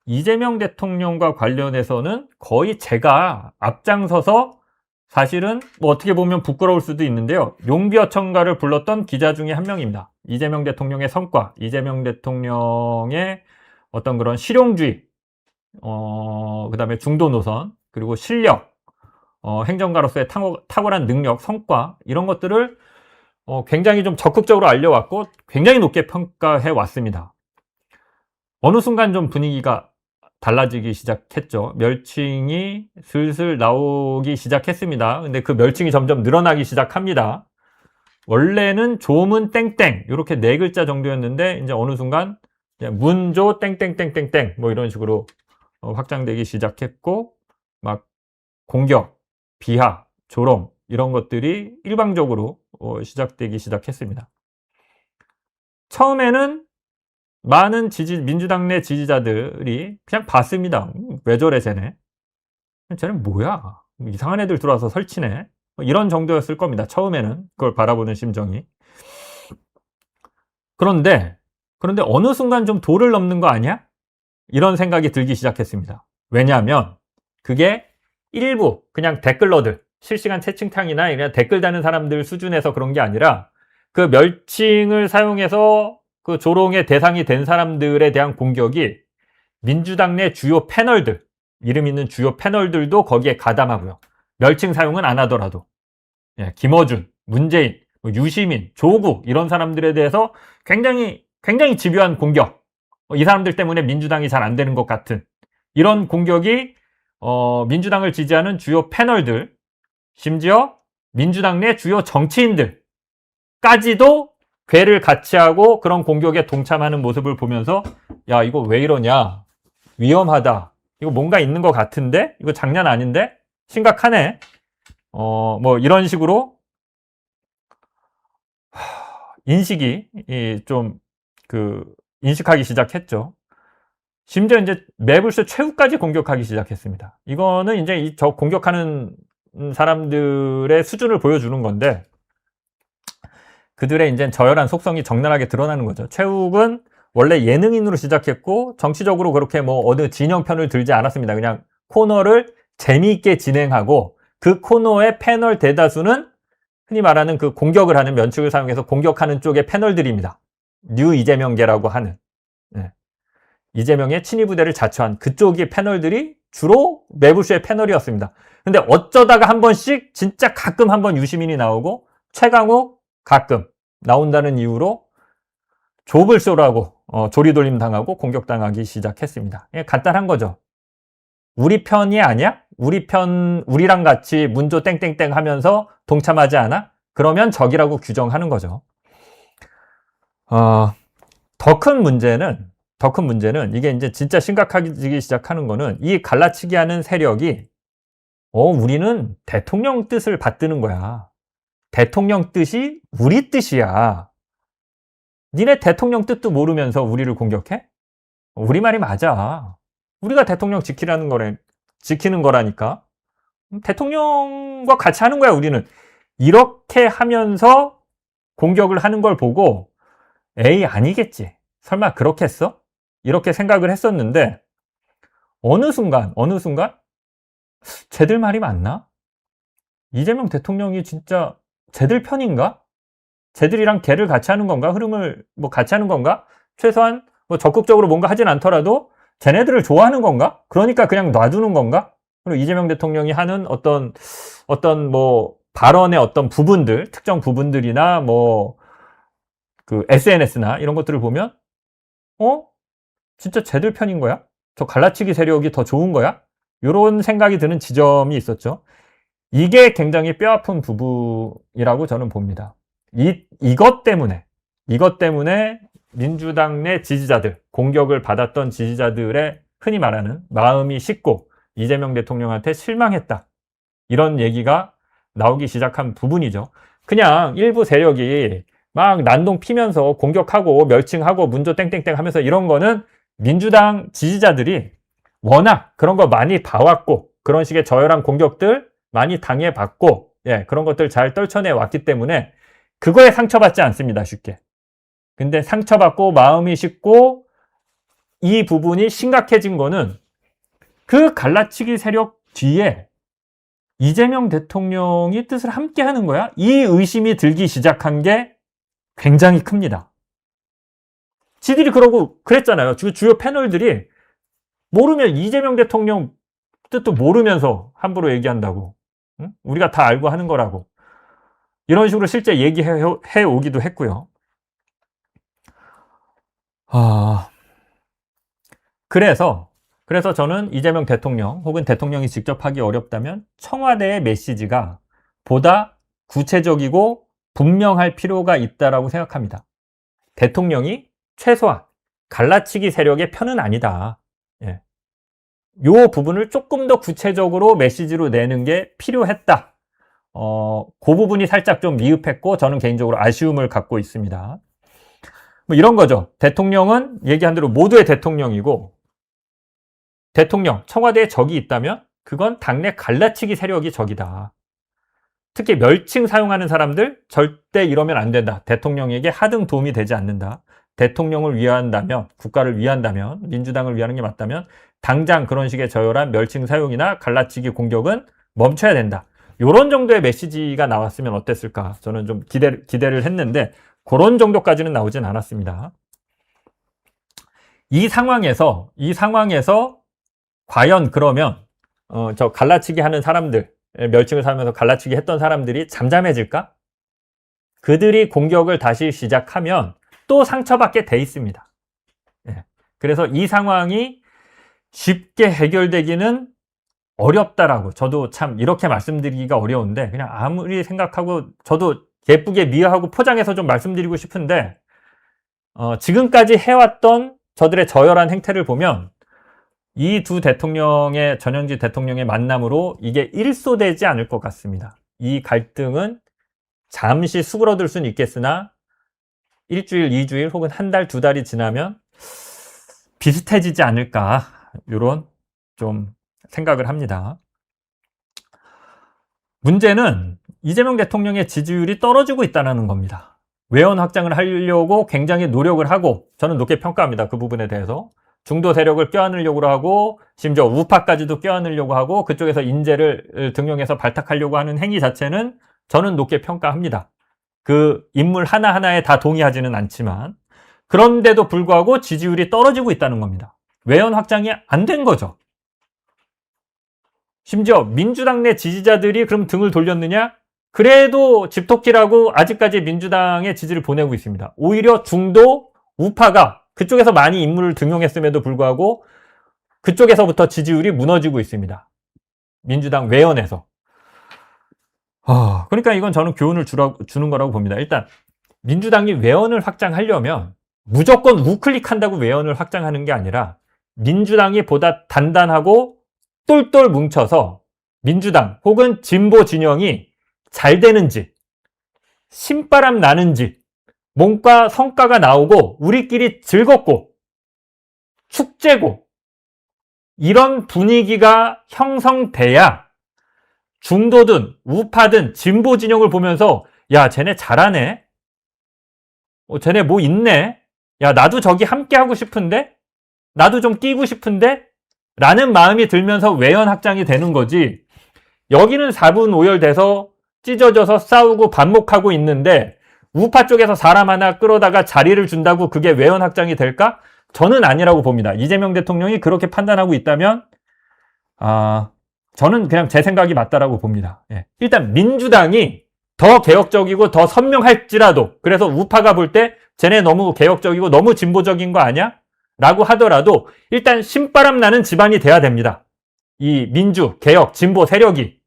이재명 대통령과 관련해서는 거의 제가 앞장서서 사실은 뭐 어떻게 보면 부끄러울 수도 있는데요. 용비어천가를 불렀던 기자 중에 한 명입니다. 이재명 대통령의 성과, 이재명 대통령의 어떤 그런 실용주의, 그다음에 중도 노선, 그리고 실력, 행정가로서의 탁월한 능력, 성과 이런 것들을 굉장히 좀 적극적으로 알려왔고 굉장히 높게 평가해 왔습니다. 어느 순간 좀 분위기가 달라지기 시작했죠. 멸칭이 슬슬 나오기 시작했습니다. 근데 그 멸칭이 점점 늘어나기 시작합니다. 원래는 조문 땡땡 이렇게 4글자 정도였는데 이제 어느 순간 문조 땡땡땡땡땡 뭐 이런 식으로 확장되기 시작했고 막 공격, 비하, 조롱 이런 것들이 일방적으로 시작되기 시작했습니다. 처음에는 많은 민주당 내 지지자들이 그냥 봤습니다. 왜 저래 쟤네? 쟤는 뭐야? 이상한 애들 들어와서 설치네. 이런 정도였을 겁니다. 처음에는 그걸 바라보는 심정이. 그런데 어느 순간 좀 도를 넘는 거 아니야? 이런 생각이 들기 시작했습니다. 왜냐하면 그게 일부 그냥 댓글러들, 실시간 채팅창이나 그냥 댓글 다는 사람들 수준에서 그런 게 아니라 그 멸칭을 사용해서 그 조롱의 대상이 된 사람들에 대한 공격이 민주당 내 주요 패널들, 이름 있는 주요 패널들도 거기에 가담하고요. 멸칭 사용은 안 하더라도 김어준, 문재인, 유시민, 조국 이런 사람들에 대해서 굉장히 집요한 공격, 이 사람들 때문에 민주당이 잘 안 되는 것 같은 이런 공격이 민주당을 지지하는 주요 패널들, 심지어 민주당 내 주요 정치인들까지도 괴를 같이 하고 그런 공격에 동참하는 모습을 보면서 야 이거 왜 이러냐, 위험하다, 이거 뭔가 있는 것 같은데, 이거 장난 아닌데, 심각하네, 뭐 이런 식으로 인식이 좀 인식하기 시작했죠. 심지어 이제 매불쇼 최후까지 공격하기 시작했습니다. 이거는 이제 저 공격하는 사람들의 수준을 보여주는 건데, 그들의 이제 저열한 속성이 적나라하게 드러나는 거죠. 최욱은 원래 예능인으로 시작했고 정치적으로 그렇게 뭐 어느 진영 편을 들지 않았습니다. 그냥 코너를 재미있게 진행하고 그 코너의 패널 대다수는 흔히 말하는 그 공격을 하는, 면축을 사용해서 공격하는 쪽의 패널들입니다. 뉴 이재명계라고 하는, 이재명의 친위 부대를 자처한 그쪽의 패널들이 주로 매불쇼의 패널이었습니다. 근데 어쩌다가 한 번씩 진짜 가끔 한 번 유시민이 나오고 최강욱 가끔 나온다는 이유로 조불쇼라고 조리돌림 당하고 공격당하기 시작했습니다. 간단한 거죠. 우리 편이 아니야? 우리랑 같이 문조 땡땡땡 하면서 동참하지 않아? 그러면 적이라고 규정하는 거죠. 더 큰 문제는 이게 이제 진짜 심각해지기 시작하는 거는 이 갈라치기 하는 세력이 우리는 대통령 뜻을 받드는 거야. 대통령 뜻이 우리 뜻이야. 니네 대통령 뜻도 모르면서 우리를 공격해? 우리 말이 맞아. 우리가 대통령 지키는 거라니까. 대통령과 같이 하는 거야, 우리는. 이렇게 하면서 공격을 하는 걸 보고 에이, 아니겠지. 설마 그렇게 했어? 이렇게 생각을 했었는데 어느 순간 쟤들 말이 맞나? 이재명 대통령이 진짜 쟤들 편인가? 쟤들이랑 걔를 같이 하는 건가? 흐름을 뭐 같이 하는 건가? 최소한 뭐 적극적으로 뭔가 하진 않더라도 쟤네들을 좋아하는 건가? 그러니까 그냥 놔두는 건가? 그리고 이재명 대통령이 하는 어떤 뭐 발언의 어떤 부분들, 특정 부분들이나 뭐 그 SNS나 이런 것들을 보면 진짜 쟤들 편인 거야? 저 갈라치기 세력이 더 좋은 거야? 이런 생각이 드는 지점이 있었죠. 이게 굉장히 뼈아픈 부분이라고 저는 봅니다. 이것 때문에 민주당 내 지지자들, 공격을 받았던 지지자들의 흔히 말하는 마음이 식고 이재명 대통령한테 실망했다, 이런 얘기가 나오기 시작한 부분이죠. 그냥 일부 세력이 막 난동 피면서 공격하고 멸칭하고 문조 땡땡땡 하면서 이런 거는 민주당 지지자들이 워낙 그런 거 많이 봐왔고 그런 식의 저열한 공격들 많이 당해봤고 그런 것들 잘 떨쳐내 왔기 때문에 그거에 상처받지 않습니다, 쉽게. 근데 상처받고 마음이 식고 이 부분이 심각해진 거는 그 갈라치기 세력 뒤에 이재명 대통령이 뜻을 함께 하는 거야? 이 의심이 들기 시작한 게 굉장히 큽니다. 지들이 그러고 그랬잖아요. 주요 패널들이 모르면 이재명 대통령 뜻도 모르면서 함부로 얘기한다고. 응? 우리가 다 알고 하는 거라고. 이런 식으로 실제 얘기해 오기도 했고요. 그래서 그래서 저는 이재명 대통령 혹은 대통령이 직접 하기 어렵다면 청와대의 메시지가 보다 구체적이고 분명할 필요가 있다라고 생각합니다. 대통령이 최소한 갈라치기 세력의 편은 아니다. 예. 요 부분을 조금 더 구체적으로 메시지로 내는 게 필요했다. 그 부분이 살짝 좀 미흡했고 저는 개인적으로 아쉬움을 갖고 있습니다. 뭐 이런 거죠. 대통령은 얘기한 대로 모두의 대통령이고 대통령, 청와대에 적이 있다면 그건 당내 갈라치기 세력이 적이다. 특히 멸칭 사용하는 사람들 절대 이러면 안 된다. 대통령에게 하등 도움이 되지 않는다. 대통령을 위한다면, 국가를 위한다면, 민주당을 위하는 게 맞다면 당장 그런 식의 저열한 멸칭 사용이나 갈라치기 공격은 멈춰야 된다. 이런 정도의 메시지가 나왔으면 어땠을까? 저는 좀 기대를 했는데 그런 정도까지는 나오진 않았습니다. 이 상황에서 과연 그러면 저 갈라치기 하는 사람들, 멸칭을 사면서 갈라치기 했던 사람들이 잠잠해질까? 그들이 공격을 다시 시작하면 또 상처받게 돼 있습니다. 예. 그래서 이 상황이 쉽게 해결되기는 어렵다라고 저도 참 이렇게 말씀드리기가 어려운데 그냥 아무리 생각하고 저도 예쁘게 미화하고 포장해서 좀 말씀드리고 싶은데 지금까지 해왔던 저들의 저열한 행태를 보면 이 두 대통령의 전현직 대통령의 만남으로 이게 일소되지 않을 것 같습니다. 이 갈등은 잠시 수그러들 수는 있겠으나 일주일, 2주일 혹은 한 달, 2달이 지나면 비슷해지지 않을까 이런 좀 생각을 합니다. 문제는 이재명 대통령의 지지율이 떨어지고 있다는 겁니다. 외연 확장을 하려고 굉장히 노력을 하고 저는 높게 평가합니다. 그 부분에 대해서. 중도 세력을 껴안으려고 하고 심지어 우파까지도 껴안으려고 하고 그쪽에서 인재를 등용해서 발탁하려고 하는 행위 자체는 저는 높게 평가합니다. 그 인물 하나하나에 다 동의하지는 않지만 그런데도 불구하고 지지율이 떨어지고 있다는 겁니다. 외연 확장이 안 된 거죠. 심지어 민주당 내 지지자들이 그럼 등을 돌렸느냐? 그래도 집토끼라고 아직까지 민주당의 지지를 보내고 있습니다. 오히려 중도 우파가 그쪽에서 많이 인물을 등용했음에도 불구하고 그쪽에서부터 지지율이 무너지고 있습니다. 민주당 외연에서. 그러니까 이건 저는 교훈을 주는 거라고 봅니다. 일단 민주당이 외연을 확장하려면 무조건 우클릭한다고 외연을 확장하는 게 아니라 민주당이 보다 단단하고 똘똘 뭉쳐서 민주당 혹은 진보 진영이 잘 되는지 신바람 나는지 뭔가 성과가 나오고 우리끼리 즐겁고 축제고 이런 분위기가 형성돼야 중도든 우파든 진보 진영을 보면서 야 쟤네 잘하네 쟤네 뭐 있네 야 나도 저기 함께 하고 싶은데 나도 좀 끼고 싶은데 라는 마음이 들면서 외연 확장이 되는 거지 여기는 4분 오열돼서 찢어져서 싸우고 반목하고 있는데 우파 쪽에서 사람 하나 끌어다가 자리를 준다고 그게 외연 확장이 될까? 저는 아니라고 봅니다. 이재명 대통령이 그렇게 판단하고 있다면 저는 그냥 제 생각이 맞다라고 봅니다. 예. 일단 민주당이 더 개혁적이고 더 선명할지라도 그래서 우파가 볼 때 쟤네 너무 개혁적이고 너무 진보적인 거 아니야? 라고 하더라도 일단 신바람 나는 집안이 돼야 됩니다. 이 민주, 개혁, 진보 세력이.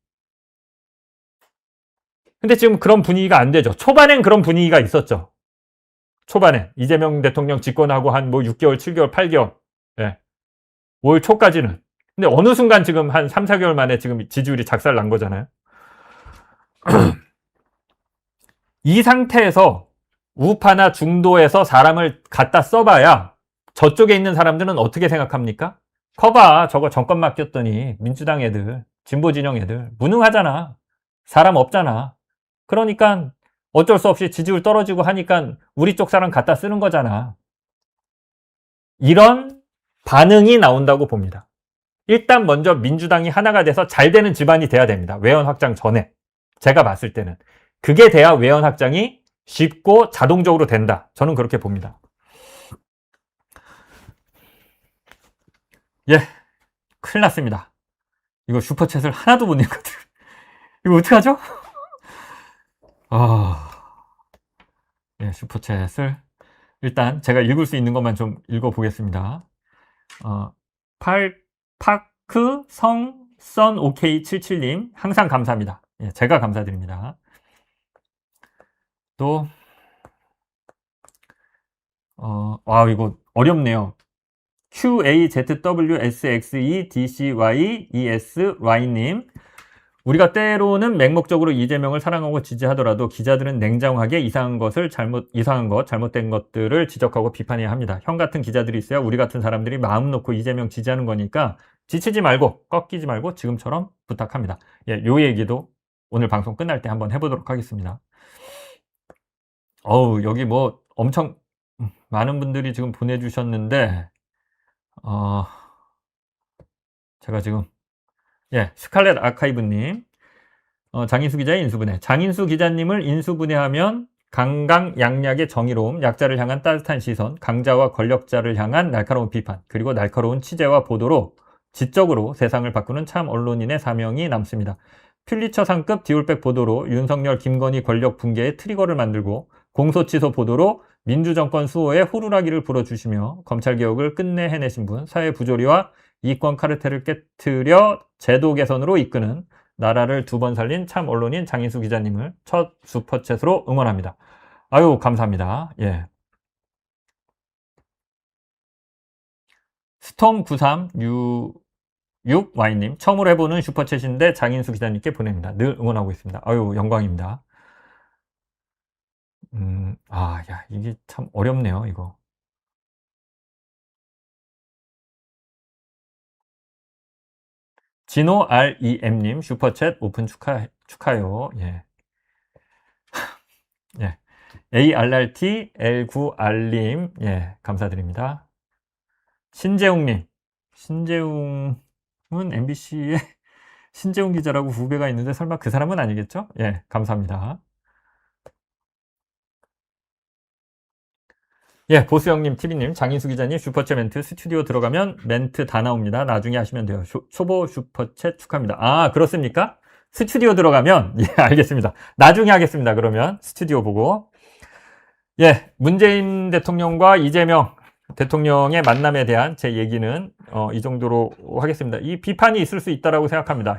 근데 지금 그런 분위기가 안 되죠. 초반엔 그런 분위기가 있었죠. 초반에 이재명 대통령 집권하고 한 6개월, 7개월, 8개월 예. 올 초까지는. 근데 어느 순간 지금 한 3, 4개월 만에 지금 지지율이 작살 난 거잖아요. 이 상태에서 우파나 중도에서 사람을 갖다 써봐야 저쪽에 있는 사람들은 어떻게 생각합니까? 커봐 저거 정권 맡겼더니 민주당 애들, 진보 진영 애들 무능하잖아. 사람 없잖아. 그러니까 어쩔 수 없이 지지율 떨어지고 하니까 우리 쪽 사람 갖다 쓰는 거잖아. 이런 반응이 나온다고 봅니다. 일단 먼저 민주당이 하나가 돼서 잘 되는 집안이 돼야 됩니다. 외연 확장 전에. 제가 봤을 때는. 그게 돼야 외연 확장이 쉽고 자동적으로 된다. 저는 그렇게 봅니다. 예, 큰일 났습니다. 이거 슈퍼챗을 하나도 못 읽거든. 이거 어떡하죠? 예, 슈퍼챗을 일단 제가 읽을 수 있는 것만 좀 읽어보겠습니다. 파크 성선 오케이 77님 항상 감사합니다. 예, 제가 감사드립니다. 또 이거 어렵네요. QAZWSXEDCYESY님 우리가 때로는 맹목적으로 이재명을 사랑하고 지지하더라도 기자들은 냉정하게 이상한 것, 잘못된 것들을 지적하고 비판해야 합니다. 형 같은 기자들이 있어야 우리 같은 사람들이 마음 놓고 이재명 지지하는 거니까 지치지 말고 꺾이지 말고 지금처럼 부탁합니다. 예, 요 얘기도 오늘 방송 끝날 때 한번 해보도록 하겠습니다. 여기 뭐 엄청 많은 분들이 지금 보내주셨는데 제가 지금 스칼렛 아카이브님 장인수 기자의 인수분해. 장인수 기자님을 인수분해하면 강강약약의 정의로움, 약자를 향한 따뜻한 시선, 강자와 권력자를 향한 날카로운 비판, 그리고 날카로운 취재와 보도로 지적으로 세상을 바꾸는 참 언론인의 사명이 남습니다. 퓰리처상급 디올백 보도로 윤석열, 김건희 권력 붕괴의 트리거를 만들고 공소취소 보도로 민주정권 수호에 호루라기를 불어주시며 검찰개혁을 끝내 해내신 분, 사회 부조리와 이권 카르텔을 깨트려 제도 개선으로 이끄는 나라를 두 번 살린 참 언론인 장인수 기자님을 첫 슈퍼챗으로 응원합니다. 아유, 감사합니다. 예. 스톰9366Y님, 처음으로 해보는 슈퍼챗인데 장인수 기자님께 보냅니다. 늘 응원하고 있습니다. 아유, 영광입니다. 이게 참 어렵네요, 이거. 진호 REM님 슈퍼챗 오픈 축하요. 예. 예. ARRT L9R님 예, 감사드립니다. 신재웅님, 신재웅은 MBC의 신재웅 기자라고 후배가 있는데 설마 그 사람은 아니겠죠? 예, 감사합니다. 예, 보수형님, TV님, 장인수 기자님, 슈퍼챗 멘트, 스튜디오 들어가면 멘트 다 나옵니다. 나중에 하시면 돼요. 초보 슈퍼챗 축하합니다. 아, 그렇습니까? 스튜디오 들어가면, 예, 알겠습니다. 나중에 하겠습니다. 그러면, 스튜디오 보고. 예, 문재인 대통령과 이재명 대통령의 만남에 대한 제 얘기는, 이 정도로 하겠습니다. 이 비판이 있을 수 있다라고 생각합니다.